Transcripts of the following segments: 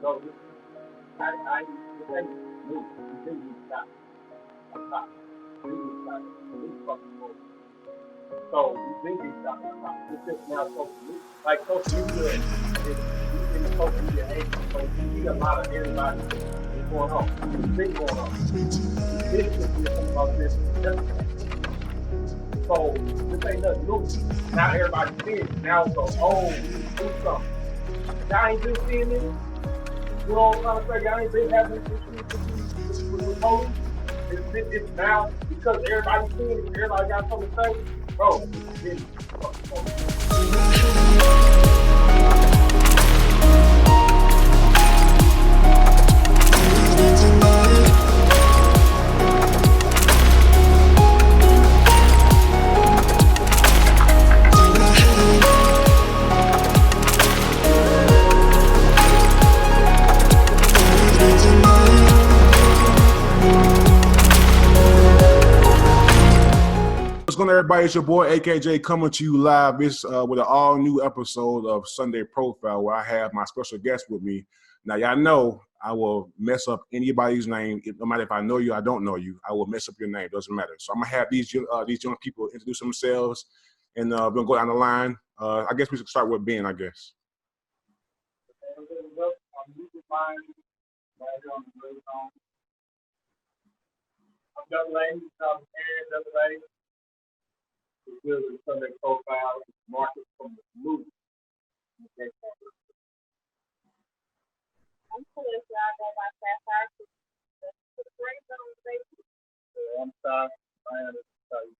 So I think move. You think stop. Stop. You stop. You fucking move. So you think stop. Stop. It's just now social media. Like social media is we in the social media age. So you see a lot of everybody that's going on. It's been going on. We did just did something about this yesterday. So this ain't nothing new. Now everybody's seeing it. Now it's so, oh, we need to do something. Y'all ain't been seeing this. You know what I'm trying to say? Y'all ain't been having issues with police. It's now because everybody's seeing it. Everybody got something to say. Bro, it's been fucking police. What's going on, everybody? It's your boy AKJ coming to you live. It's with an all new episode of Sunday Profile where I have my special guest with me. Now, y'all know I will mess up anybody's name. No matter if I know you or I don't know you, I will mess up your name. Doesn't matter. So I'm gonna have these young people introduce themselves, and we're gonna go down the line. I guess we should start with Ben. I guess. I'm double A, double A. It's good with Sunday Profile. Market from the movie. Okay. I'm cool if y'all go by Shapphire Phoenix. The Grey Zone Shapphire. I'm sorry.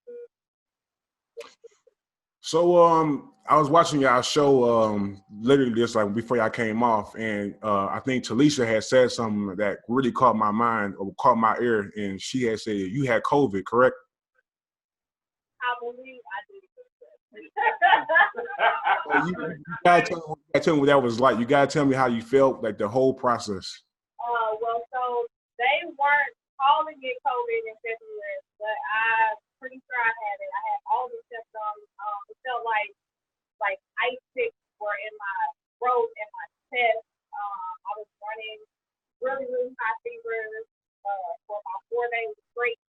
So I was watching y'all show literally just like before y'all came off, and I think Talisha had said something that really caught my mind or caught my ear, and she had said you had COVID, correct? I believe I did. You gotta tell me what that was like. You gotta tell me how you felt, like the whole process. Well, so they weren't calling it COVID in February, but I'm pretty sure I had it. I had all the symptoms. It felt like ice sticks were in my throat and my chest. I was running really, really high fever for about 4 days straight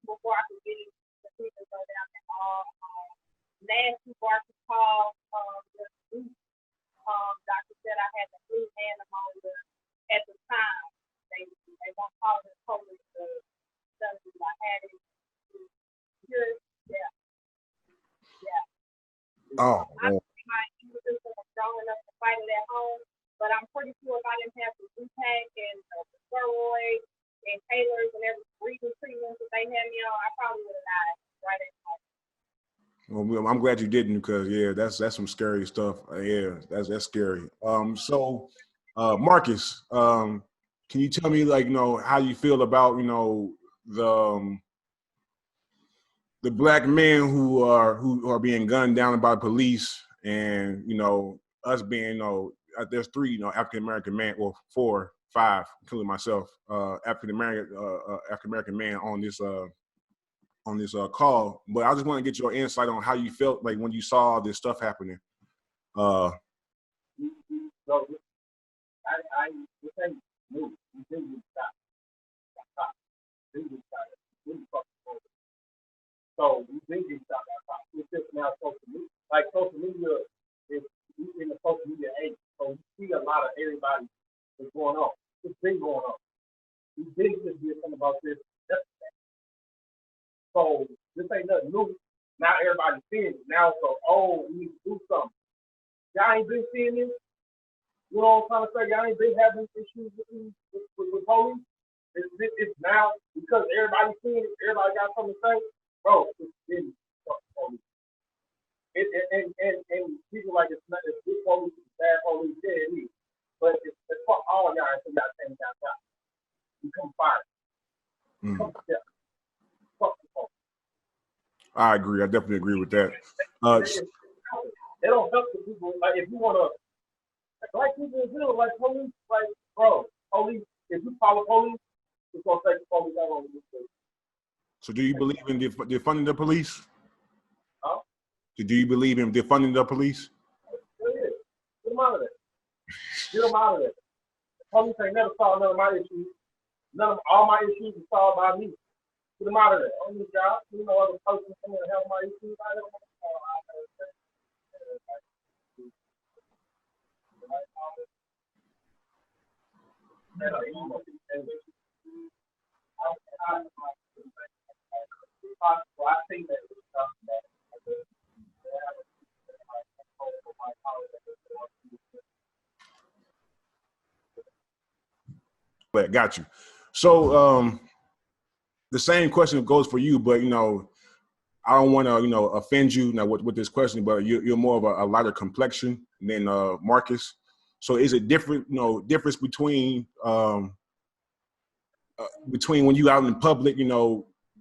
before I could get the fever go down at all. Nasty barking cough. Doctor said I had the flu and pneumonia at the time. They won't call it COVID. I had it. Yeah. Oh. I think my immune system was strong enough to fight it at home, but I'm pretty sure if I didn't have the Z-Pack and the steroids, inhalers, and every breathing treatments that they had me on, I probably would have died right at home. Well, I'm glad you didn't, because yeah, that's some scary stuff. Yeah, that's scary. So Marcus, can you tell me, like, how you feel about the black men who are being gunned down by police, and us being there's 3 African American men, well 4, 5, including myself, African American man on this call. But I just want to get your insight on how you felt like when you saw this stuff happening. So I this ain't new. You think stop. Stop. Think stop. Really fucking over. So you think stop. It's just now social media. Like social media is in the social media age. So you see a lot of everybody that's going on. It's been going on. We did just did something about this yesterday. So this ain't nothing new. Now everybody's seeing it. Now so, oh, we need to do something. Y'all ain't been seeing this. You know what I'm trying to say? Y'all ain't been having issues with police. It's now because everybody's seeing it. Everybody got something to say. Bro, it's been fucking police. And people like it's not it's good police, it's bad police, yeah, it is. But it's fuck all y'all until y'all change y'all. You come fired. Come together. Fuck the police. I agree. I definitely agree with that. They don't help the people. Like if you wanna, like black people in general, like police, like bro, police. If you follow police, it's gonna take the police out on you. So, do you believe in defunding the police? Huh? Do you believe in defunding the police? Get them out of there. Get them out of there. Police ain't never solved none of my issues. All my issues are solved by me. Put them out of there. On the job, other person come in and help my issues. I don't want to solve I think that it's something that But got you. So the same question goes for you, but I don't want to offend you now with this question, but you're more of a lighter complexion than Marcus. So is it different? Difference between when you out in public,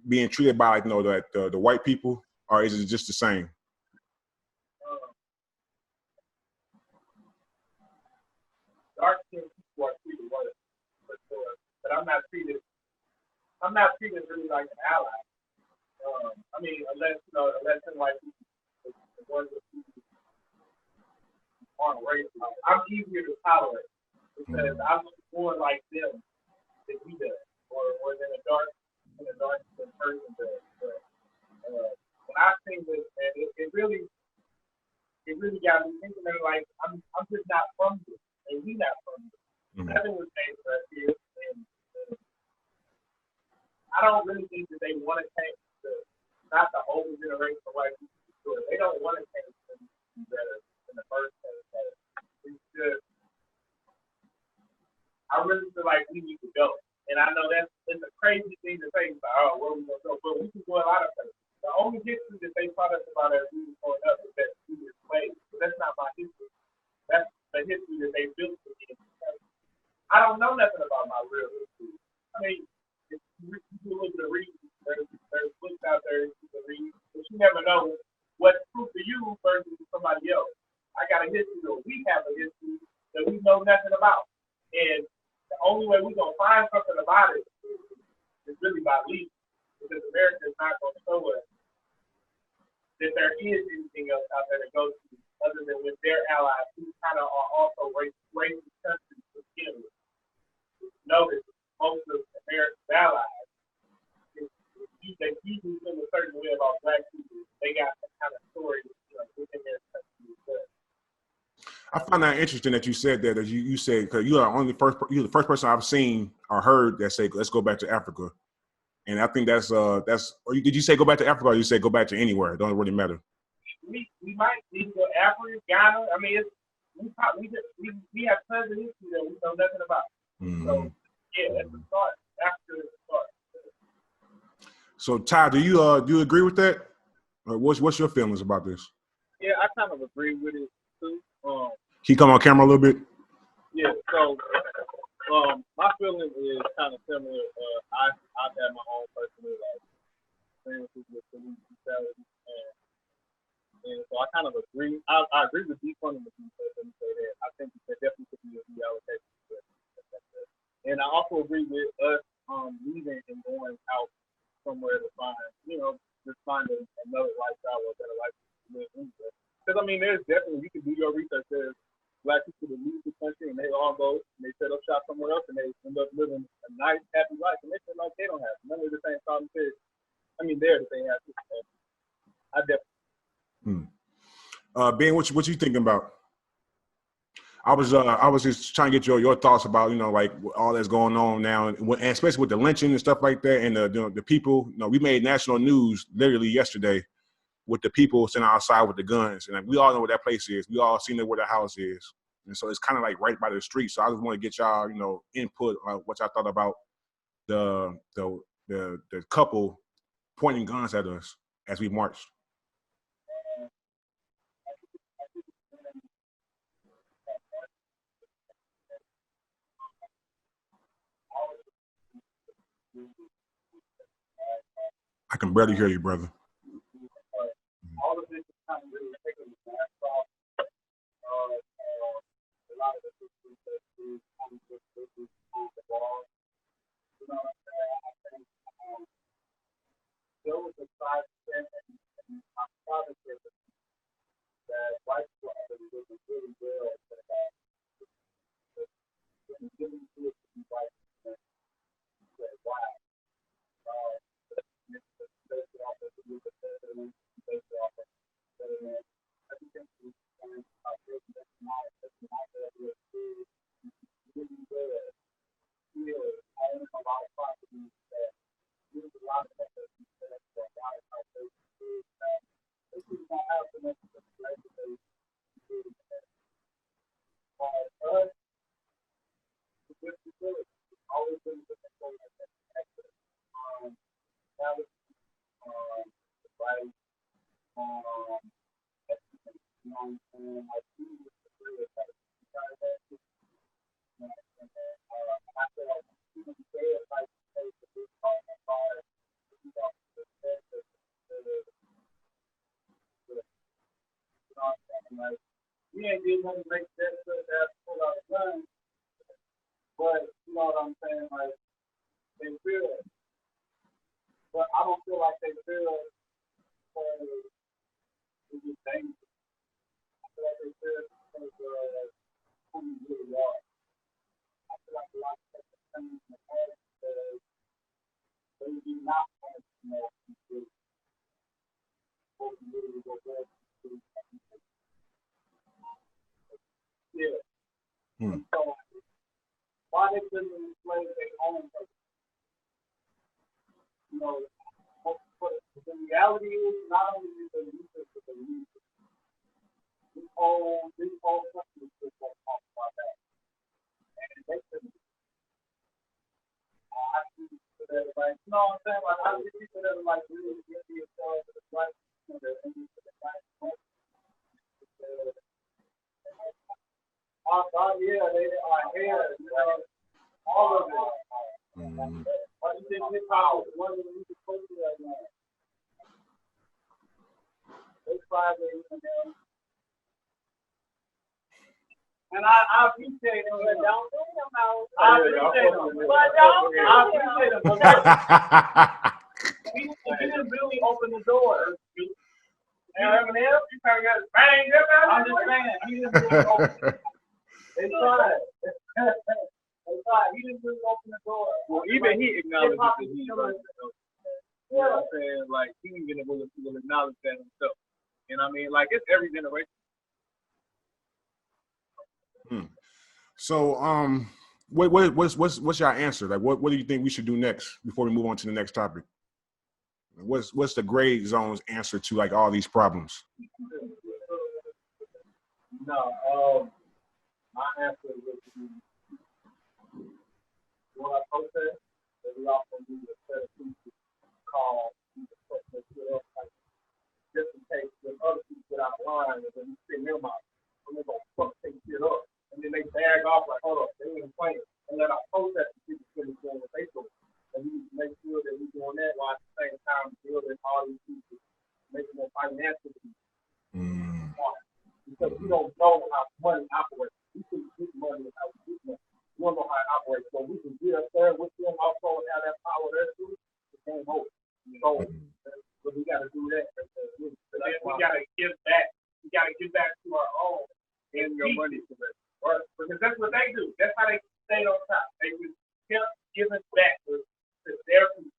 being treated by the white people, or is it just the same? dark skinned people are treated worse, for sure. But I'm not treated really like an ally. Unless in like the ones that on race, I'm easier to tolerate because I'm more like them than he does, or than a dark person does. But when I seen this, man, it really got me thinking. Like I'm just not from this, and we not from this. Nothing was made for us here, and I don't really think that they want to change not the older generation of white people. They don't want to change things better in the first place. It's just, I really feel like we need to go. And I know it's a crazy thing to say, like, where we going to go? But we can go a lot of places. The only history that they taught us about as we were growing up is that we were slaves. But that's not my history. That's the history that they built for me. I don't know nothing about my real history. I mean, if you do a little bit of reading, there's books out there you can read, but you never know what's true for you versus somebody else. I got a history, or we have a history that we know nothing about. And the only way we're going to find something about it is really by leading, because America is not going to show us that there is anything else out there to go to other than with their allies who kind of are also racist countries to begin with. Notice most of America's allies, they usually feel a certain way about black people. They got some kind of story within their country as well. I find that interesting that you said that, as you said, because you're the first person I've seen or heard that say, let's go back to Africa. And I think that's or did you say go back to Africa, or you say go back to anywhere? It don't really matter. We might need to go to Africa, Ghana. I mean, we have tons of history that we know nothing about. So yeah, that's the start. After the start. So Ty, do you agree with that? Or what's your feelings about this? Yeah, I kind of agree with it too. Can you come on camera a little bit? Yeah. So my feeling is kind of similar. I've had my own personal experiences with police brutality, and so I kind of agree. I agree with defunding the police. Let me say that. I think there definitely could be a reallocation. And I also agree with us leaving and going out somewhere to find, just find another lifestyle or a better lifestyle to live anywhere. Because I mean, there's definitely, you can do your research. There's black people that leave the country and they all go and they set up shop somewhere else and they end up living a nice, happy life. And they feel like they don't have none of the same problems there. I mean, there that they have. I definitely. Ben, what you thinking about? I was just trying to get your thoughts about like all that's going on now, and especially with the lynching and stuff like that, and the people. We made national news literally yesterday with the people sitting outside with the guns, and we all know where that place is. We all seen where the house is, and so it's kind of like right by the street. So I just want to get y'all input on what y'all thought about the couple pointing guns at us as we marched. I can barely hear you, brother. All of this is kind of really taking the mask off. A lot of the history that is the wall. You know what I'm saying? I think there was a side and my father said that white people are really well I feel like even said like the big part of fire, you know, what I'm saying? Like, we ain't getting nothing to make that stuff that pull out a gun, but you know what I'm saying? Like, they feel it. But I don't feel like they feel it because it's just dangerous. I feel like they feel it because who you really are. I feel like a lot of people think in the past because they do not want to know what you really were. Yeah. Hmm. So why they couldn't explain their own person? You know, what the reality is not only is the research but the research. This whole country is just going to talk about that. And they couldn't I see people that are like, you know what I'm saying? Like I see people that are like really get themselves to the right, you know, they're into the right place. Oh yeah, they are hair, you know, all of it. Mm. But you think hip hop is one of the music culture right now? They Friday, you know. And I appreciate them. But don't do him out. I appreciate them. But don't do I him. appreciate them. He didn't really open the door. And Eminem, you kind of got bang. I'm just saying, he didn't really open. They tried. They tried. He didn't really open the door. Well, even he acknowledges that he does. You know Yeah. what I'm saying? Like, he even will acknowledge that himself. You know what I mean? Like, it's every generation. So, what's your answer? Like, what do you think we should do next before we move on to the next topic? What's the Grey Zone's answer to like all these problems? No, my answer would be when I protest, that we also need a set of people called just in case the other people get out of line and then you spin them out. And they're going to fuck take shit up. And then they bag off like, hold up, they ain't playing. And let our protest people finish doing what they do. And we need to make sure that we're doing that while at the same time building all these people, making them financially smart. Because we don't know how money operates. We can get money without getting money. We don't know how it operates. So we can get up there with them also and have that power there too. We can't hope. So but we got to do that. We got to give back. We got to give back to our own and your money to them. Right? Because that's what they do. That's how they stayed on top. They just kept giving back to their people.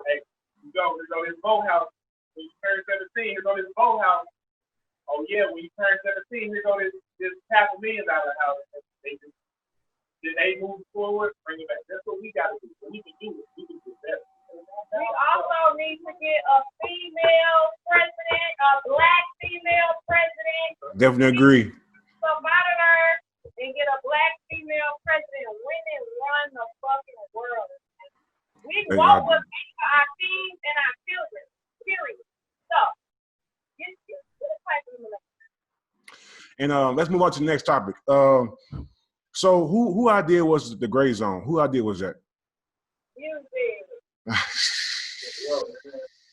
Hey, you go this boathouse. When you turn 17, you go this boathouse. Oh yeah, when you turn 17, here go this $500,000 house. Then they move forward, bring it back. That's what we got to do. So we can do it. We can do that. We also need to get a female president, a black female president. Definitely agree. Some monitor and get a black female president. Women run the fucking world. We want what's best for our teens and our children. Period. So, get the type of women. And let's move on to the next topic. So who idea was the Grey Zone? Who idea was that? You did.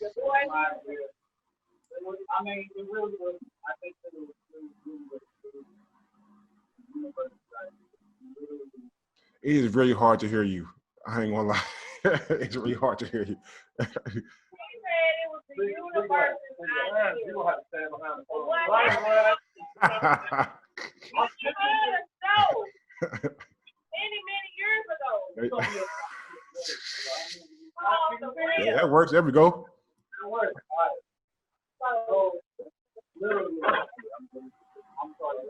The boy. I mean, it really was. I think it was It is really hard to hear you. I ain't gonna lie. It's really hard to hear you. He said it was the universe's idea. You don't have to stand behind the phone. What? Right. Many years ago. Yeah, that works. There we go. It works. All right. So, literally, I'm sorry.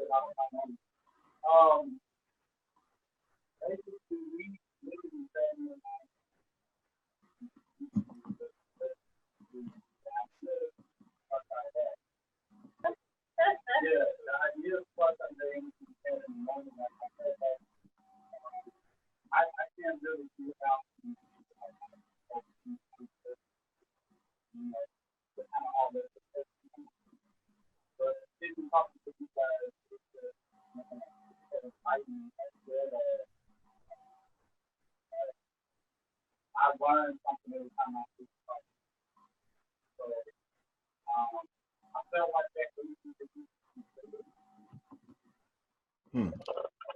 Basically, we literally saying yeah, the idea of plus I'm doing in the morning, like I said, I can't really do without all this. But if you talk to you guys, fighting, learn something every time I see something. So I felt like that.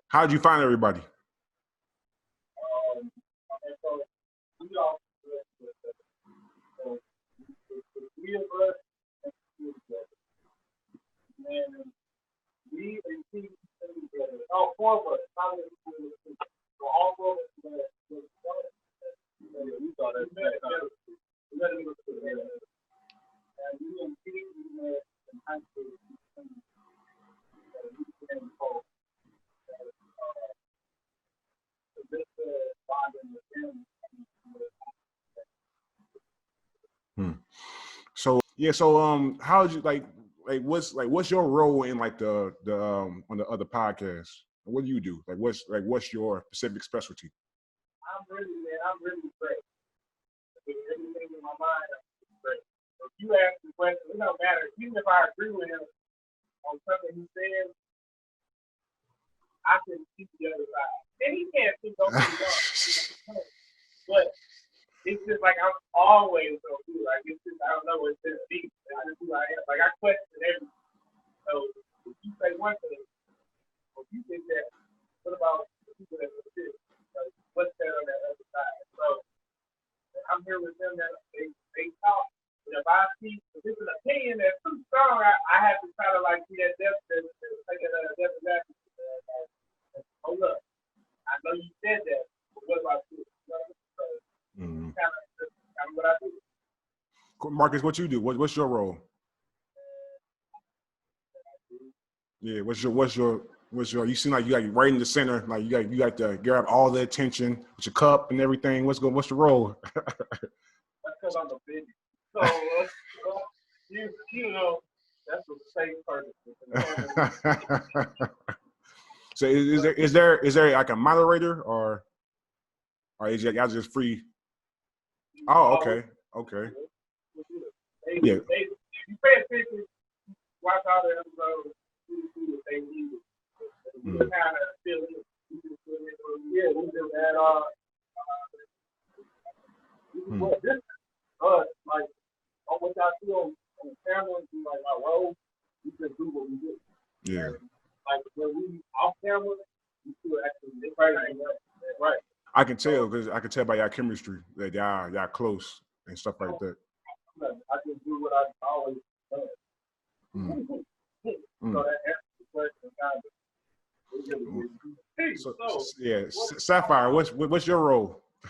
How did you find everybody? And so we all so the three of us and two together. And we and two together. Oh, four of us. So all four of us together. We thought that we let it look together. And we and two met in high school. We became close. So how did you what's your role in like the on the other podcasts? What do you do? What's your specific specialty? I'm really great. Everything in my mind, I'm great. So if you ask the question, it don't matter. Even if I agree with him on something he says, I can see the other side. And he can't see both of them. But it's just like I'm always so good. Like it's just I don't know, it's just deep. That's just who I am. Like I question everything. So if you say one thing, or if you think that, what about the people that do this? Like, what's that on that other side? So I'm here with them that they talk. And if I see if it's an opinion that's too strong, I have to try to like be that depth and take it at a depth advantage. Hold up. I know you said that, but what about you? So kind of what I do. Marcus, what you do? What's your role? Yeah, what's your you seem like you got right in the center, like you got to grab all the attention with your cup and everything. What's the role? That's because I'm a baby. So you know that's a safe person. So is there like a moderator or is y'all just free? Oh, okay. Yeah. You pay attention, watch all the episodes, see what they need. We kind of feel it. Yeah, we just add on. This us, like, on what y'all see on the camera, like our role, we just do what we do. Yeah. Like, when we off camera, we still actually right. I can tell by y'all chemistry that y'all close and stuff like that. I just do what I've always done. So that answers the question kind of. So yeah, Shapphire, what's your role? I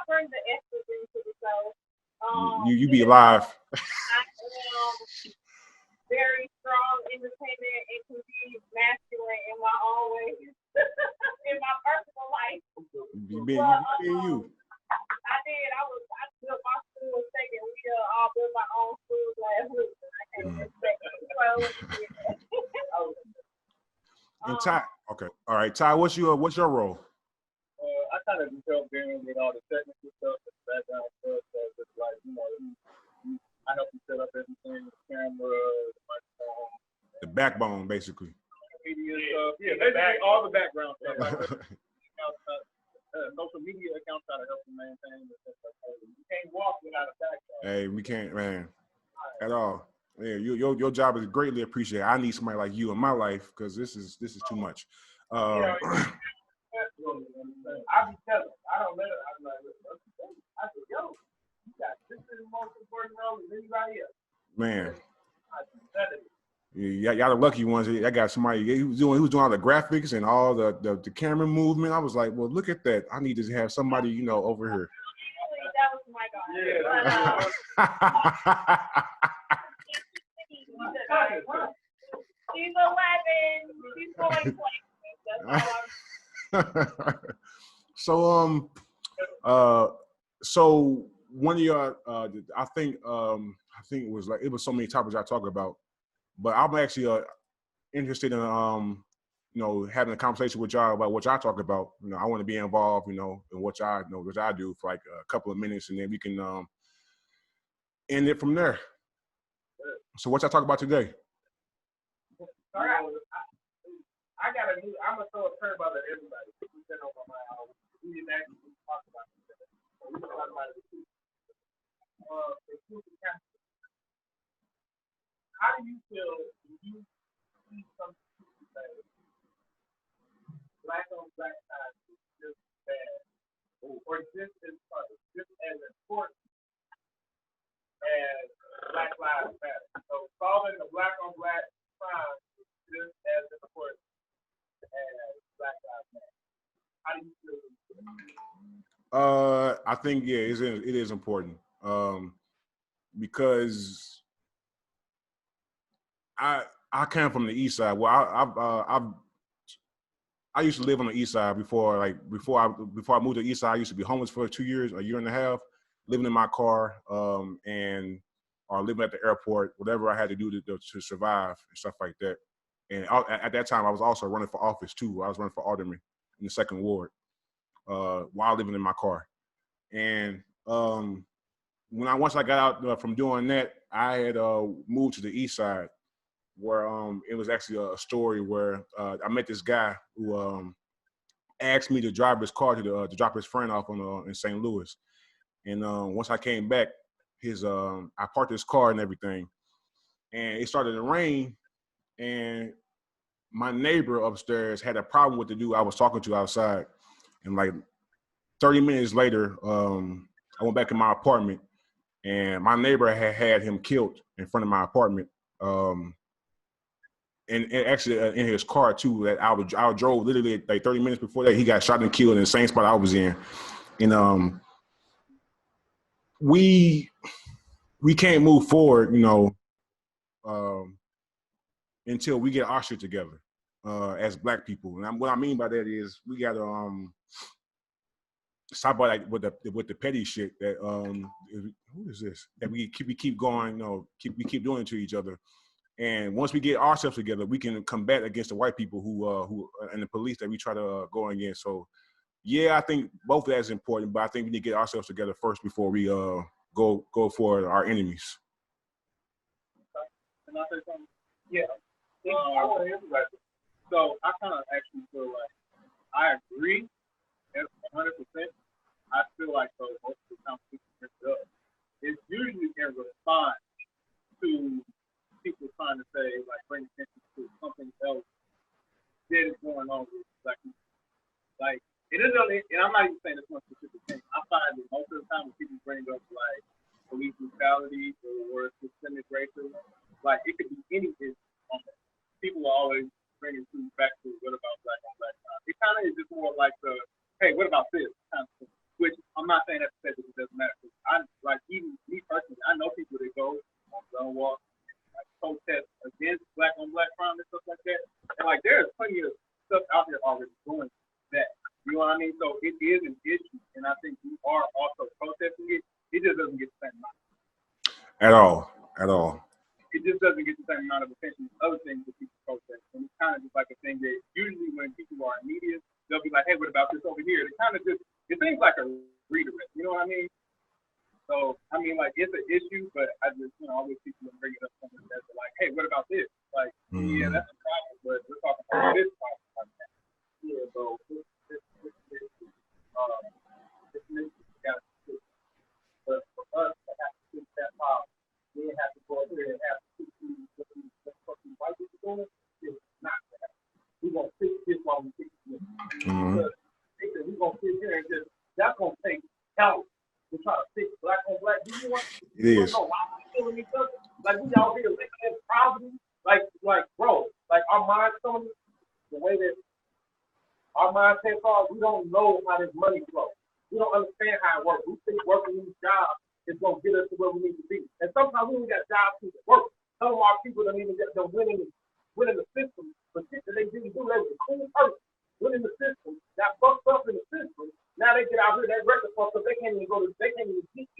bring the estrogen to the show. You be live. I am very strong, independent, and can be masculine in my own way, in my personal life. You being you. I did. I built my school second. We all built my own school last week. I can't expect it. And Ty, okay, all right, Ty, what's your role? I kind of just help them with all the technical stuff, the background stuff. So just like I help you set up everything, the camera, the microphone, the backbone, basically. Media stuff, basically all the background stuff. Social media accounts try to help you maintain. You can't walk without a background. Hey, we can't, man, at all. Yeah, your job is greatly appreciated. I need somebody like you in my life because this is too much. I be telling, I don't let it. I'm like, I said, yo, you got this is the most important role than anybody else. Man. Yeah, y'all the lucky ones. I got somebody. He was doing all the graphics and all the camera movement. I was like, well, look at that. I need to have somebody, over here. That was my God. She's 11. She's going places. So one of your I think it was so many topics I talk about, but I'm actually interested in having a conversation with y'all about what y'all talk about. I want to be involved, in what I do for like a couple of minutes, and then we can end it from there. So what y'all talk about today? I'm gonna throw a curveball at everybody. We said on my mind. We didn't actually talk about Black Lives Matter. How do you feel? I think it is important because I came from the East Side. Well, I used to live on the East Side before I moved to the East Side. I used to be homeless for 2 years, a year and a half, living in my car, or living at the airport, whatever I had to do to survive and stuff like that. And at that time, I was also running for office too. I was running for alderman in the 2nd Ward while living in my car. And once I got out from doing that, I had moved to the East Side, where it was actually a story where I met this guy who asked me to drive his car to drop his friend off in St. Louis. And once I came back, I parked his car and everything, and it started to rain, and my neighbor upstairs had a problem with the dude I was talking to outside. And like 30 minutes later, I went back in my apartment, and my neighbor had him killed in front of my apartment. And actually in his car too. That I drove literally like 30 minutes before that. He got shot and killed in the same spot I was in. And we can't move forward, until we get our shit together as Black people. And what I mean by that is we got to stop like with the petty shit that who is this that we keep going, we keep doing it to each other. And once we get ourselves together, we can combat against the white people who and the police that we try to go against. So, yeah, I think both of that is important, but I think we need to get ourselves together first before we go for our enemies. Can I say something? Yeah. I want to answer that. So I kind of actually feel like I agree 100%. I feel like though most of the time people bring it up, it's usually in response to people trying to say, like, bring attention to something else that is going on with Black people. Like, it isn't only, and I'm not even saying this one specific thing. I find that most of the time when people bring up, like, police brutality or systemic racism, like, it could be any issue on that. People will always bring it back to what about Black on Black crime. It kind of is just more like the, hey, what about this kind of thing? Which I'm not saying that to say that it doesn't matter. I, like, even me personally, I know people that go on gun walks, protest against Black on Black crime and stuff like that. And like there's plenty of stuff out there already doing that. You know what I mean? So it is an issue, and I think we are also protesting it. It just doesn't get the same amount. At all. It just doesn't get the same amount of attention as other things that people protest. And it's kind of just like a thing that usually when people are in media, they'll be like, hey, what about this over here? It seems like a redirect. You know what I mean? So, I mean, like, it's an issue, but I just, always people will bring it up something that's like, hey, what about this? Like, yeah, that's a problem, but we're talking about this problem. Yeah, so this issue, but for us to have to fix that problem, we have to go up here and have to fix what fucking white people doing. It's not that. We're going to fix this while we fix this. Because we're going to sit here and just, that's going to take help. To try to fix Black on Black. Do you want? It is. Know why we're killing each other? Like we out here living in poverty. Like bro. Like our minds telling us the way that our mindsets are. We don't know how this money flows. We don't understand how it works. We think working these jobs is gonna get us to where we need to be. And sometimes we ain't got jobs to work. Some of our people don't even get them winning the system. But shit that they didn't do, they was a cool person. Winning the system, got fucked up in the system. Now they get out here, they record fucked up, they can't even get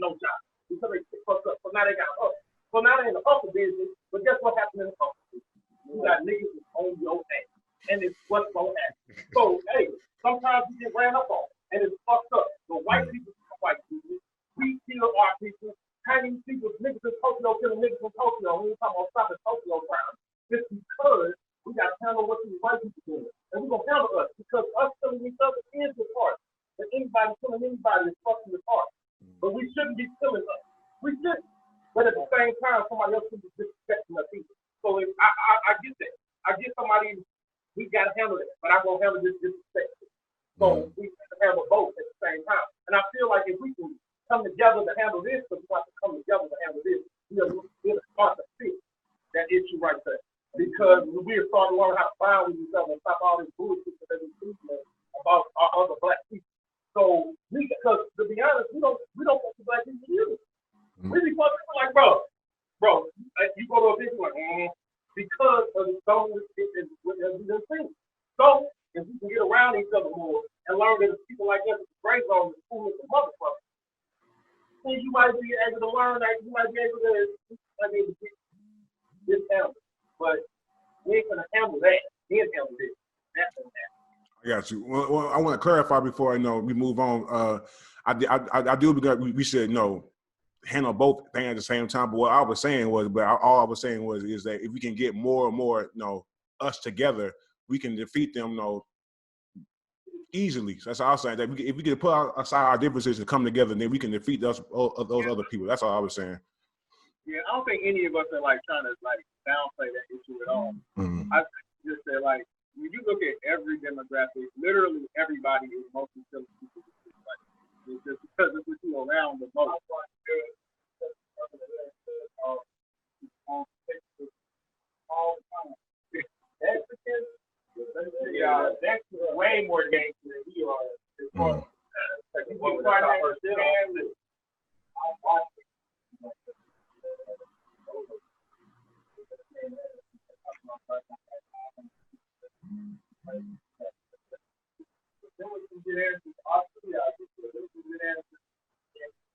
no job because they get fucked up. So now they got up. So now they're in the hustle business, but guess what happened in the hustle business? You got niggas on your ass, and it's what's gonna happen. So hey, sometimes you get ran up on, and it's fucked up. So white people, we kill our people. Chinese people, niggas in Tokyo killing niggas in Tokyo. We ain't talking about stopping Tokyo crime. It's because we got to handle what these white people doing. And we're going to handle us because us killing each other is the part. That anybody killing anybody is fucking the part. But we shouldn't be killing us. We shouldn't. But at the same time, somebody else should be disrespecting us either. So if I get that. I get somebody, we got to handle that. But I'm going to handle this disrespect. So we have to handle both at the same time. And I feel like if we can come together to handle this, because we have to come together to handle this, we'll start to fix that issue right there. Because we're starting to learn how to find with each other and stop all this bullshit that we see. around each other more and learn that people like us in the Grey Zone is cool as a motherfucker. Then you might be able to learn, like you might be able to, I mean, this handle. But we ain't gonna handle that. We ain't handle this. That's what I got you. Well, I want to clarify before we move on. I do believe we should handle both things at the same time. But what I was saying was, all I was saying was is that if we can get more and more, us together, we can defeat them, easily. So that's all I was saying. That if we can put aside our differences and come together, then we can defeat those other people. That's all I was saying. Yeah, I don't think any of us are like trying to like downplay that issue at all. Mm-hmm. I just say like when you look at every demographic, literally everybody is mostly still people. Like, it's just because it's what you around the most. Yeah, that's way more gangster than we are. As far as you get part of our family.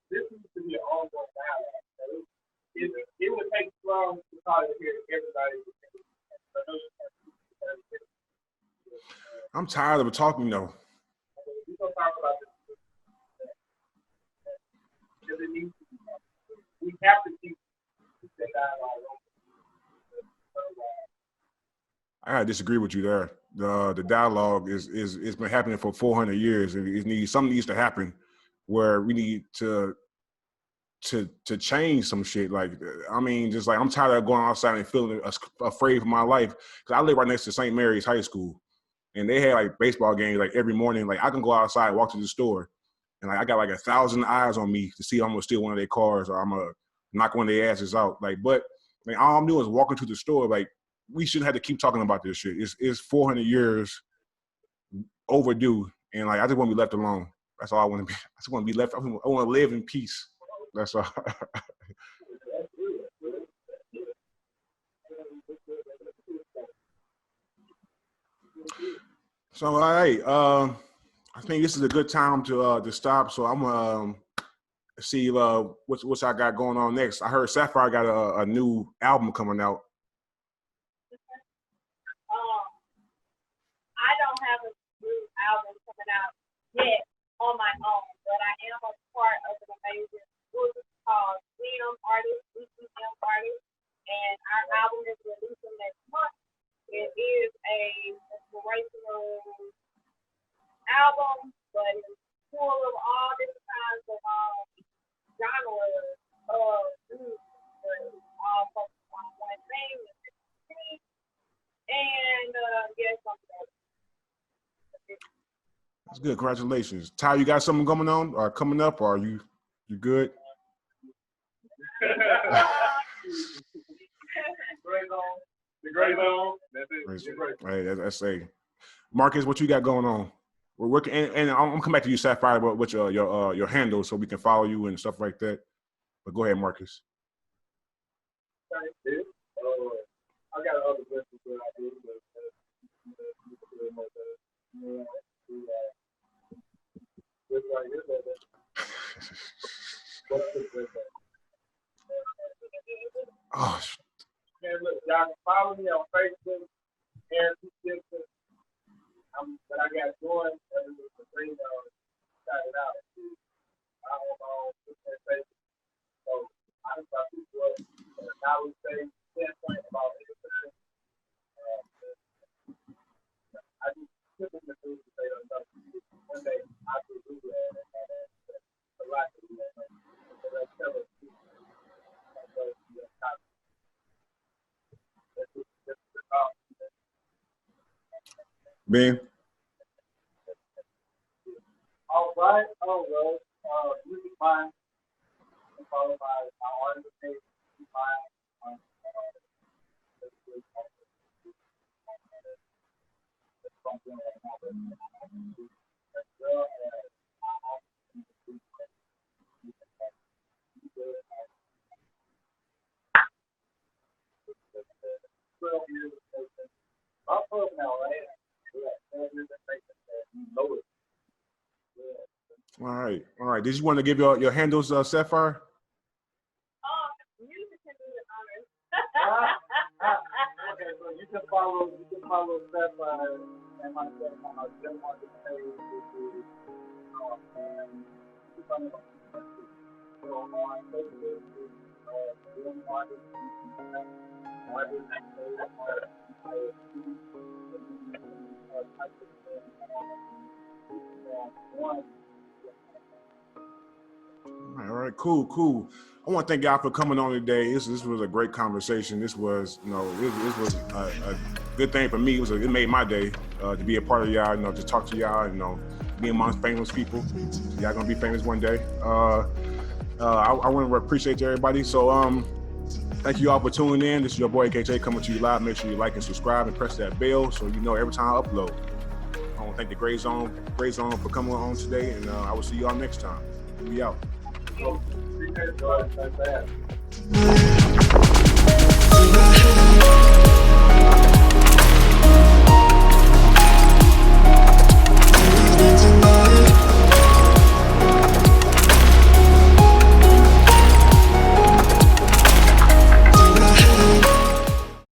This needs to be an ongoing dialogue. It would take long to probably hear everybody. I'm tired of talking though. We don't talk about this because it needs to be. We have to keep that dialogue open. I gotta disagree with you there. The dialogue is been happening for 400 years. Something needs to happen where we need to change some shit. Like, I mean, just like I'm tired of going outside and feeling afraid for my life. Cause I live right next to St. Mary's High School, and they had like baseball games like every morning. Like I can go outside, walk to the store, and like I got like 1,000 eyes on me to see if I'm gonna steal one of their cars or I'm gonna knock one of their asses out. Like, but I mean, all I'm doing is walking to the store. Like, we shouldn't have to keep talking about this shit. It's 400 years overdue, and like I just want to be left alone. That's all I want to be. I just want to be left. I want to live in peace. That's all. So, all right. I think this is a good time to stop. So I'm gonna see what I got going on next. I heard Shapphire got a new album coming out. I don't have a new album coming out yet on my own, but I am a part of an amazing group called ECM Artists, and our album is releasing next month. It is a inspirational album, but it's full of all different kinds of genres of music, but it's all focused on one thing, and yes, something else. That's good. Congratulations, Ty. You got something coming on or coming up? Or are you good? The Grey Zone. That's it. Hey, that's a Marcus. What you got going on? We're working, and I'm gonna come back to you, Shapphire, with your handle so we can follow you and stuff like that. But go ahead, Marcus. I got other business that I do, but Oh, Man, look, y'all can follow me on Facebook, Aaron P. Gibson. What I got going, whether it's a green or shout it out. I'm on Facebook. So I just got people I would say standpoint about anything. I just typically do to say that one day I could do that and a lot to do that. So that's never Ben. all right. You can find followed by my artist page. You can find my personal right? All right. Did you want to give your handles, Sapphire? Music can do the honors. Okay, so you can follow Sapphire and myself on our Gem Market page, which is so on Facebook is Gem Market. All right, cool. I want to thank y'all for coming on today. This was a great conversation. This was, this was a good thing for me. It made my day to be a part of y'all. To talk to y'all. Be amongst famous people. Y'all gonna be famous one day. I want to appreciate everybody. So thank you all for tuning in. This is your boy AKJ coming to you live. Make sure you like and subscribe and press that bell so you know every time I upload. I want to thank the Grey Zone for coming on today, and I will see you all next time. We out. Appreciate it, guys. Thanks for having me.